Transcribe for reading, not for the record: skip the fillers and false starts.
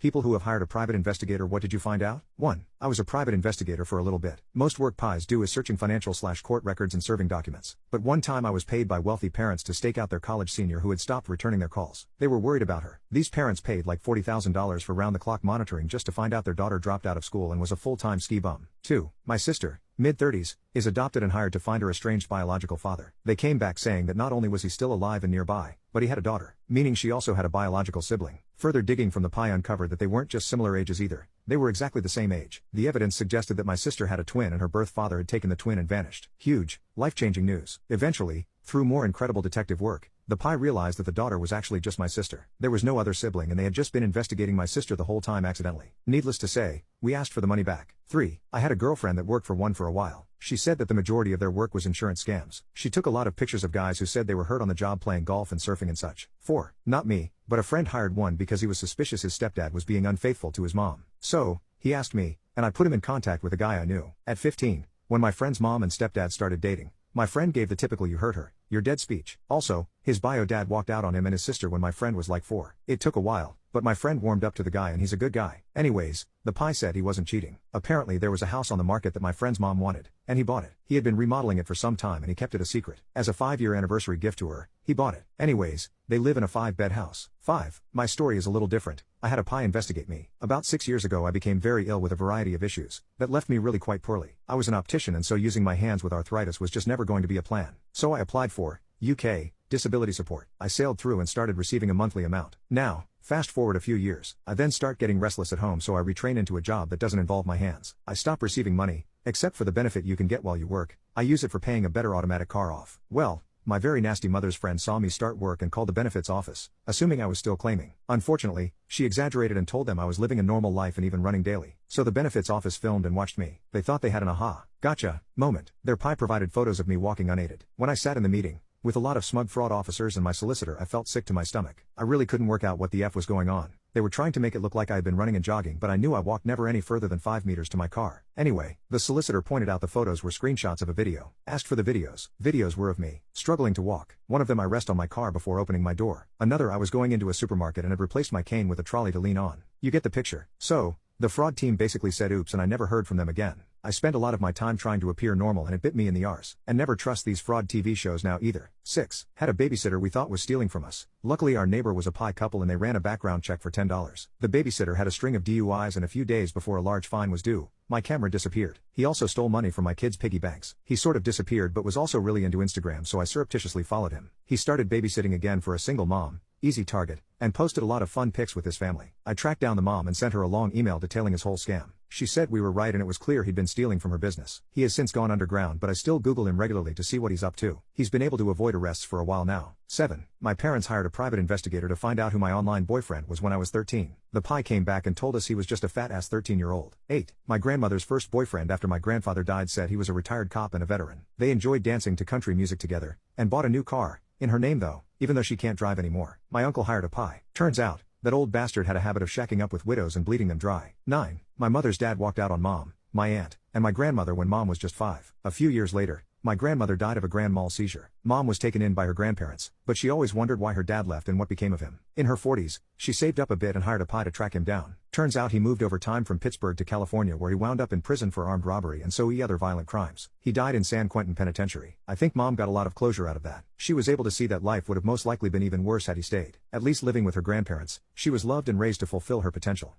People who have hired a private investigator. What did you find out? 1. I was a private investigator for a little bit. Most work pies do is searching financial/court records and serving documents. But one time I was paid by wealthy parents to stake out their college senior who had stopped returning their calls. They were worried about her. These parents paid like $40,000 for round-the-clock monitoring just to find out their daughter dropped out of school and was a full-time ski bum. 2. My sister, mid-30s, is adopted and hired to find her estranged biological father. They came back saying that not only was he still alive and nearby, but he had a daughter, meaning she also had a biological sibling. Further digging from the pie uncovered that they weren't just similar ages either. They were exactly the same age. The evidence suggested that my sister had a twin and her birth father had taken the twin and vanished. Huge, life-changing news. Eventually, through more incredible detective work, the pie realized that the daughter was actually just my sister. There was no other sibling and they had just been investigating my sister the whole time accidentally. Needless to say, we asked for the money back. 3. I had a girlfriend that worked for one for a while. She said that the majority of their work was insurance scams. She took a lot of pictures of guys who said they were hurt on the job playing golf and surfing and such. 4. Not me, but a friend hired one because he was suspicious his stepdad was being unfaithful to his mom. So, he asked me, and I put him in contact with a guy I knew. At 15, when my friend's mom and stepdad started dating, my friend gave the typical "you hurt her, you're dead" speech. Also, his bio dad walked out on him and his sister when my friend was like 4. It took a while, but my friend warmed up to the guy and he's a good guy. Anyways, the pie said he wasn't cheating. Apparently there was a house on the market that my friend's mom wanted, and he bought it. He had been remodeling it for some time and he kept it a secret. As a 5-year anniversary gift to her, he bought it. Anyways, they live in a 5-bed house. 5. My story is a little different. I had a pie investigate me. About 6 years ago I became very ill with a variety of issues that left me really quite poorly. I was an optician and so using my hands with arthritis was just never going to be a plan. So I applied for UK disability support. I sailed through and started receiving a monthly amount. Now, fast forward a few years, I then start getting restless at home so I retrain into a job that doesn't involve my hands. I stop receiving money, except for the benefit you can get while you work. I use it for paying a better automatic car off. Well, my very nasty mother's friend saw me start work and called the benefits office, assuming I was still claiming. Unfortunately, she exaggerated and told them I was living a normal life and even running daily. So the benefits office filmed and watched me. They thought they had an aha, gotcha moment. Their pie provided photos of me walking unaided. When I sat in the meeting, with a lot of smug fraud officers and my solicitor, I felt sick to my stomach. I really couldn't work out what the F was going on. They were trying to make it look like I had been running and jogging, but I knew I walked never any further than 5 meters to my car. Anyway, the solicitor pointed out the photos were screenshots of a video. Asked for the videos. Videos were of me, struggling to walk. One of them I rest on my car before opening my door. Another I was going into a supermarket and had replaced my cane with a trolley to lean on. You get the picture. So, the fraud team basically said oops and I never heard from them again. I spent a lot of my time trying to appear normal and it bit me in the arse. And never trust these fraud TV shows now either. 6. Had a babysitter we thought was stealing from us. Luckily our neighbor was a pie couple and they ran a background check for $10. The babysitter had a string of DUIs and a few days before a large fine was due, my camera disappeared. He also stole money from my kids' piggy banks. He sort of disappeared but was also really into Instagram so I surreptitiously followed him. He started babysitting again for a single mom, easy target, and posted a lot of fun pics with his family. I tracked down the mom and sent her a long email detailing his whole scam. She said we were right and it was clear he'd been stealing from her business. He has since gone underground but I still Google him regularly to see what he's up to. He's been able to avoid arrests for a while now. 7. My parents hired a private investigator to find out who my online boyfriend was when I was 13. The pie came back and told us he was just a fat-ass 13-year-old. 8. My grandmother's first boyfriend after my grandfather died said he was a retired cop and a veteran. They enjoyed dancing to country music together, and bought a new car, in her name though, even though she can't drive anymore. My uncle hired a pie. Turns out, that old bastard had a habit of shacking up with widows and bleeding them dry. 9. My mother's dad walked out on mom, my aunt, and my grandmother when mom was just 5. A few years later, my grandmother died of a grand mal seizure. Mom was taken in by her grandparents, but she always wondered why her dad left and what became of him. In her 40s, she saved up a bit and hired a pie to track him down. Turns out he moved over time from Pittsburgh to California where he wound up in prison for armed robbery and so other violent crimes. He died in San Quentin Penitentiary. I think mom got a lot of closure out of that. She was able to see that life would have most likely been even worse had he stayed. At least living with her grandparents, she was loved and raised to fulfill her potential.